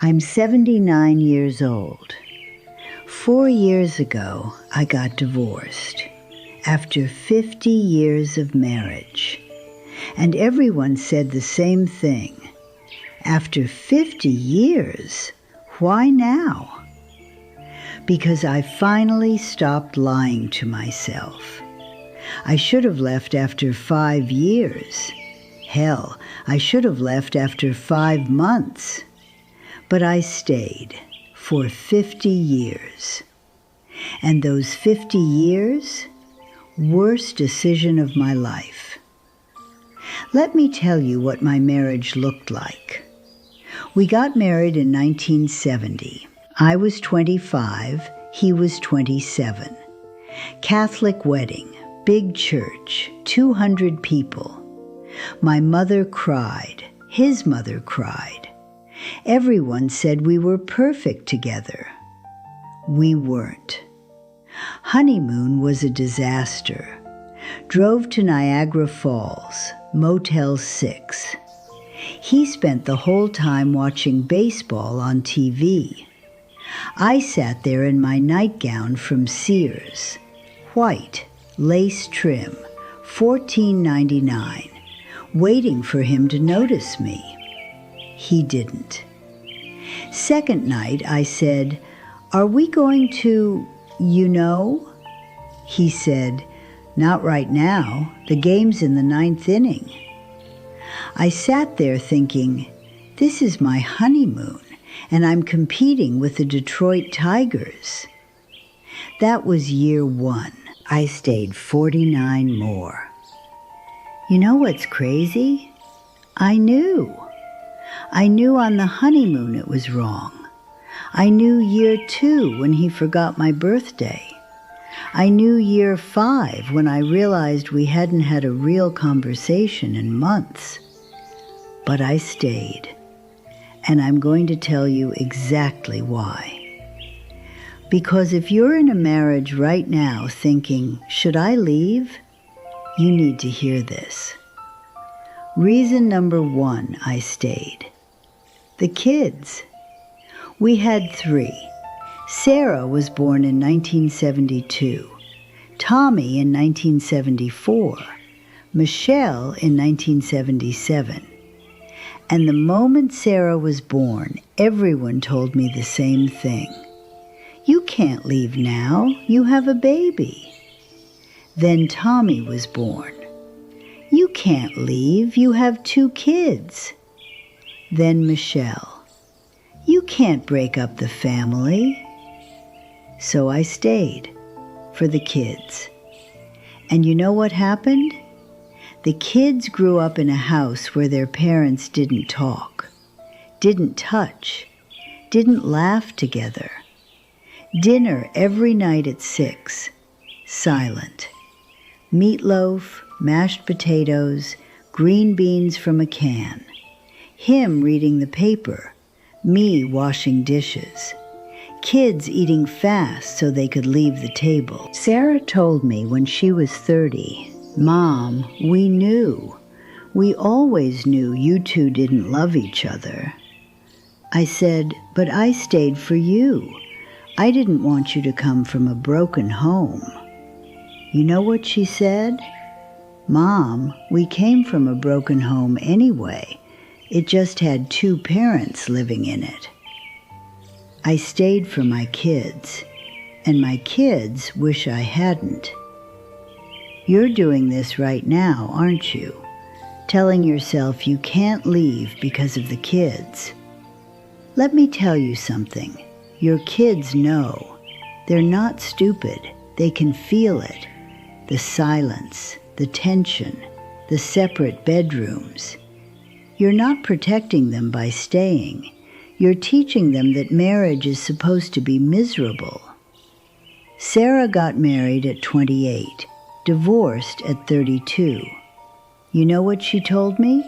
I'm 79 years old. 4 years ago, I got divorced after 50 years of marriage. And everyone said the same thing. After 50 years, why now? Because I finally stopped lying to myself. I should have left after 5 years. Hell, I should have left after 5 months. But I stayed for 50 years. And those 50 years, worst decision of my life. Let me tell you what my marriage looked like. We got married in 1970. I was 25, he was 27. Catholic wedding, big church, 200 people. My mother cried, his mother cried. Everyone said we were perfect together. We weren't. Honeymoon was a disaster. Drove to Niagara Falls, Motel 6. He spent the whole time watching baseball on TV. I sat there in my nightgown from Sears, white, lace trim, $14.99, waiting for him to notice me. He didn't. Second night, I said, "Are we going to, you know?" He said, "Not right now. The game's in the 9th inning." I sat there thinking, this is my honeymoon, and I'm competing with the Detroit Tigers. That was year 1. I stayed 49 more. You know what's crazy? I knew. I knew on the honeymoon it was wrong. I knew year 2 when he forgot my birthday. I knew year 5 when I realized we hadn't had a real conversation in months. But I stayed, and I'm going to tell you exactly why. Because if you're in a marriage right now thinking, should I leave? You need to hear this. Reason number 1 I stayed. The kids. We had 3. Sarah was born in 1972, Tommy in 1974, Michelle in 1977. And the moment Sarah was born, everyone told me the same thing. You can't leave now, you have a baby. Then Tommy was born. You can't leave, you have 2 kids. Then Michelle. You can't break up the family. So I stayed for the kids. And you know what happened? The kids grew up in a house where their parents didn't talk, didn't touch, didn't laugh together. Dinner every night at 6, silent. Meatloaf, mashed potatoes, green beans from a can. Him reading the paper, me washing dishes. Kids eating fast so they could leave the table. Sarah told me when she was 30, "Mom, we knew. We always knew you two didn't love each other." I said, "But I stayed for you. I didn't want you to come from a broken home." You know what she said? "Mom, we came from a broken home anyway. It just had 2 parents living in it." I stayed for my kids, and my kids wish I hadn't. You're doing this right now, aren't you? Telling yourself you can't leave because of the kids. Let me tell you something. Your kids know. They're not stupid. They can feel it. The silence, the tension, the separate bedrooms. You're not protecting them by staying. You're teaching them that marriage is supposed to be miserable. Sarah got married at 28, divorced at 32. You know what she told me?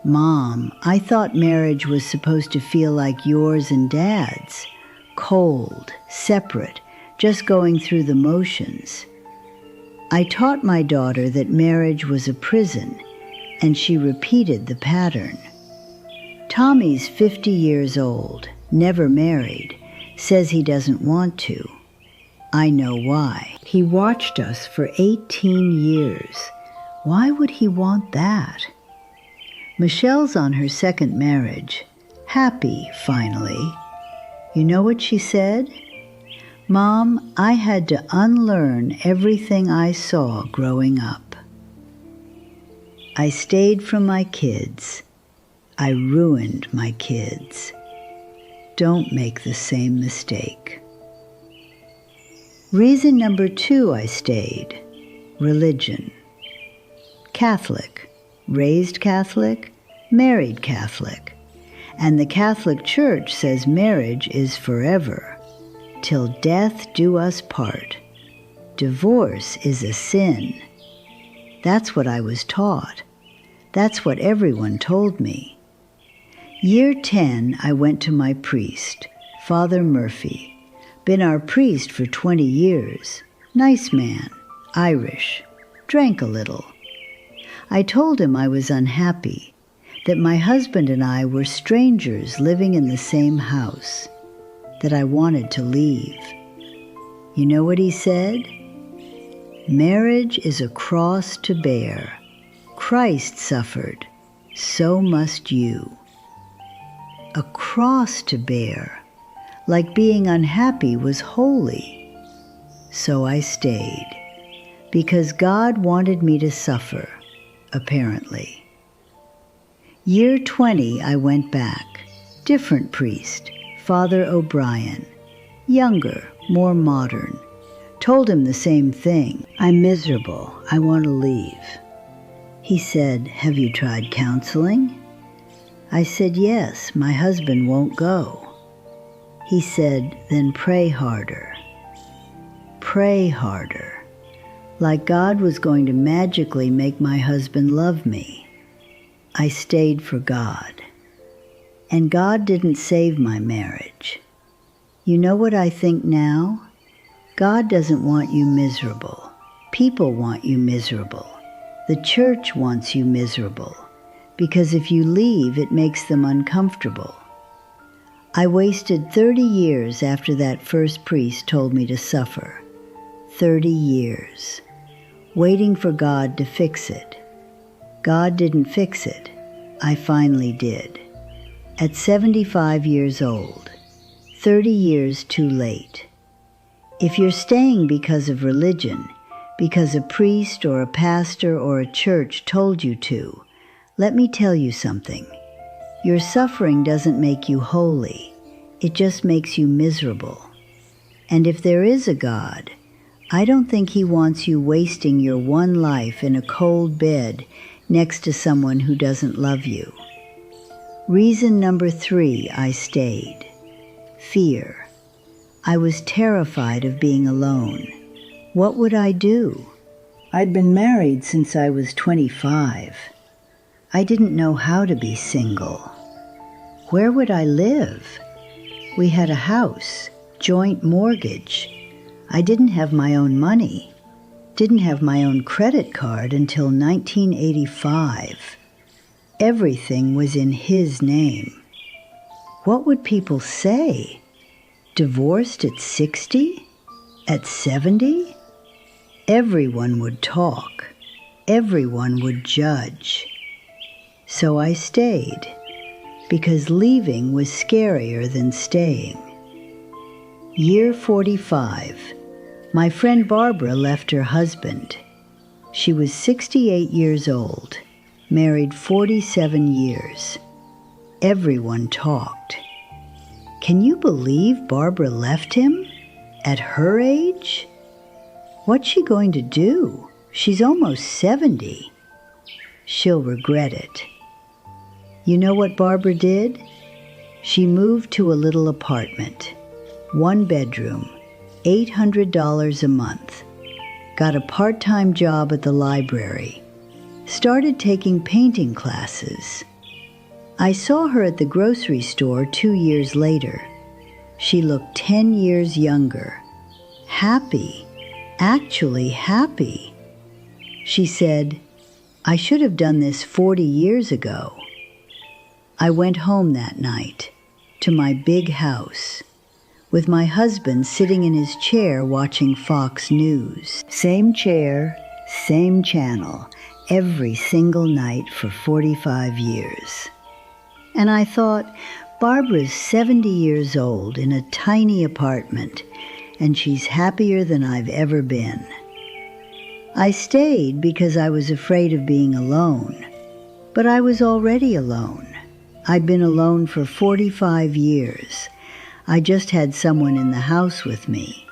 "Mom, I thought marriage was supposed to feel like yours and Dad's. Cold, separate, just going through the motions." I taught my daughter that marriage was a prison, and she repeated the pattern. Tommy's 50 years old, never married, says he doesn't want to. I know why. He watched us for 18 years. Why would he want that? Michelle's on her second marriage. Happy, finally. You know what she said? Mom, I had to unlearn everything I saw growing up. I stayed from my kids. I ruined my kids. Don't make the same mistake. Reason number 2 I stayed. Religion. Catholic. Raised Catholic. Married Catholic. And the Catholic Church says marriage is forever. Till death do us part. Divorce is a sin. That's what I was taught. That's what everyone told me. Year 10, I went to my priest, Father Murphy. Been our priest for 20 years. Nice man, Irish, drank a little. I told him I was unhappy, that my husband and I were strangers living in the same house, that I wanted to leave. You know what he said? Marriage is a cross to bear. Christ suffered, so must you. A cross to bear, like being unhappy was holy. So I stayed, because God wanted me to suffer, apparently. Year 20, I went back. Different priest, Father O'Brien. Younger, more modern. Told him the same thing. I'm miserable. I want to leave. He said, have you tried counseling? I said, yes, my husband won't go. He said, then pray harder. Pray harder. Like God was going to magically make my husband love me. I stayed for God. And God didn't save my marriage. You know what I think now? God doesn't want you miserable. People want you miserable. The church wants you miserable. Because if you leave, it makes them uncomfortable. I wasted 30 years after that first priest told me to suffer. 30 years. Waiting for God to fix it. God didn't fix it. I finally did. At 75 years old. 30 years too late. If you're staying because of religion, because a priest or a pastor or a church told you to, let me tell you something. Your suffering doesn't make you holy. It just makes you miserable. And if there is a God, I don't think he wants you wasting your one life in a cold bed next to someone who doesn't love you. Reason number 3 I stayed. Fear. I was terrified of being alone. What would I do? I'd been married since I was 25. I didn't know how to be single. Where would I live? We had a house, joint mortgage. I didn't have my own money. Didn't have my own credit card until 1985. Everything was in his name. What would people say? Divorced at 60? At 70? Everyone would talk. Everyone would judge. So I stayed, because leaving was scarier than staying. Year 45. My friend Barbara left her husband. She was 68 years old, married 47 years. Everyone talked. Can you believe Barbara left him? At her age? What's she going to do? She's almost 70. She'll regret it. You know what Barbara did? She moved to a little apartment, 1 bedroom, $800 a month, got a part-time job at the library, started taking painting classes. I saw her at the grocery store 2 years later. She looked 10 years younger, happy, actually happy. She said, I should have done this 40 years ago. I went home that night to my big house with my husband sitting in his chair watching Fox News. Same chair, same channel, every single night for 45 years. And I thought, Barbara's 70 years old in a tiny apartment, and she's happier than I've ever been. I stayed because I was afraid of being alone, but I was already alone. I'd been alone for 45 years. I just had someone in the house with me.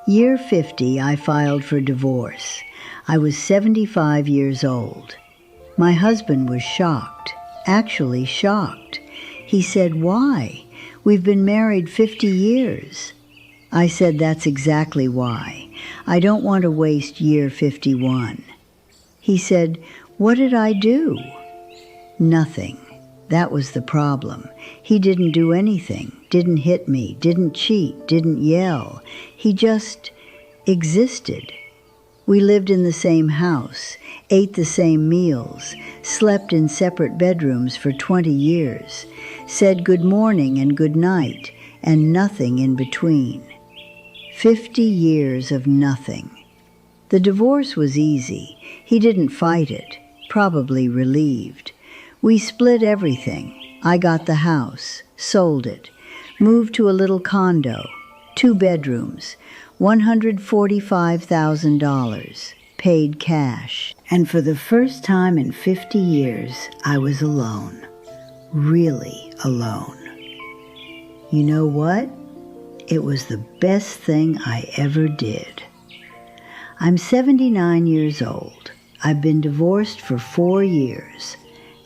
Year 50, I filed for divorce. I was 75 years old. My husband was shocked, actually shocked. He said, "Why? We've been married 50 years. I said, "That's exactly why. I don't want to waste year 51. He said, "What did I do?" Nothing. That was the problem. He didn't do anything, didn't hit me, didn't cheat, didn't yell. He just existed. We lived in the same house, ate the same meals, slept in separate bedrooms for 20 years, said good morning and good night, and nothing in between. 50 years of nothing. The divorce was easy. He didn't fight it, probably relieved. We split everything. I got the house, sold it, moved to a little condo, 2 bedrooms, $145,000, paid cash. And for the first time in 50 years, I was alone. Really alone. You know what? It was the best thing I ever did. I'm 79 years old. I've been divorced for 4 years.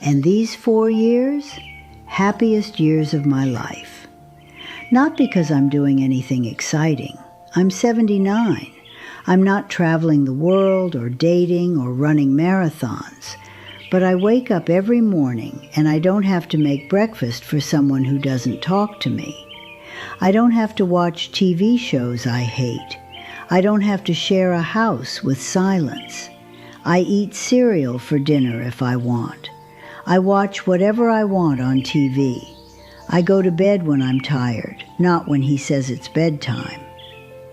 And these 4 years, happiest years of my life. Not because I'm doing anything exciting. I'm 79. I'm not traveling the world or dating or running marathons. But I wake up every morning and I don't have to make breakfast for someone who doesn't talk to me. I don't have to watch TV shows I hate. I don't have to share a house with silence. I eat cereal for dinner if I want. I watch whatever I want on TV. I go to bed when I'm tired, not when he says it's bedtime.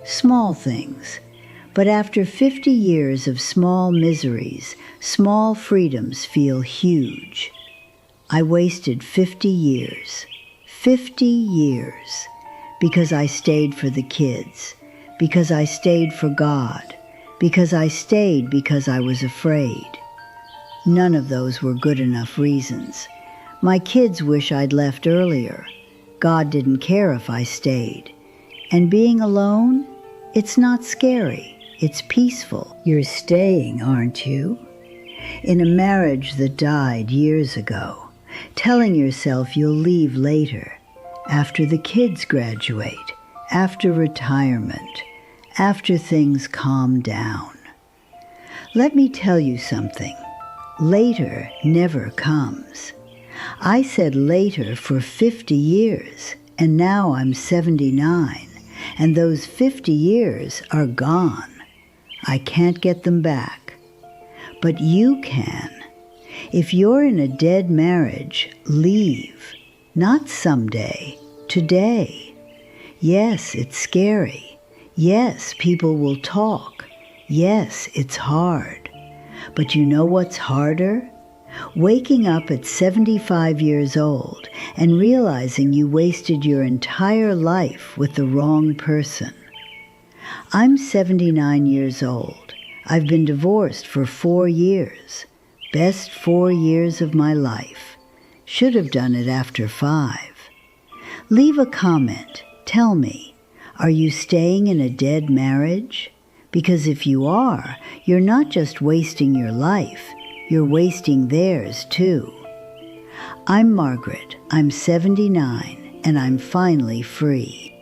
Small things. But after 50 years of small miseries, small freedoms feel huge. I wasted 50 years. 50 years. Because I stayed for the kids. Because I stayed for God. Because I stayed because I was afraid. None of those were good enough reasons. My kids wish I'd left earlier. God didn't care if I stayed. And being alone, it's not scary. It's peaceful. You're staying, aren't you? In a marriage that died years ago, telling yourself you'll leave later, after the kids graduate, after retirement, after things calm down. Let me tell you something. Later never comes. I said later for 50 years, and now I'm 79, and those 50 years are gone. I can't get them back. But you can. If you're in a dead marriage, leave. Not someday, today. Yes, it's scary. Yes, people will talk. Yes, it's hard. But you know what's harder? Waking up at 75 years old and realizing you wasted your entire life with the wrong person. I'm 79 years old. I've been divorced for 4 years. Best 4 years of my life. Should have done it after 5. Leave a comment. Tell me, are you staying in a dead marriage? Because if you are, you're not just wasting your life, you're wasting theirs too. I'm Margaret, I'm 79, and I'm finally free.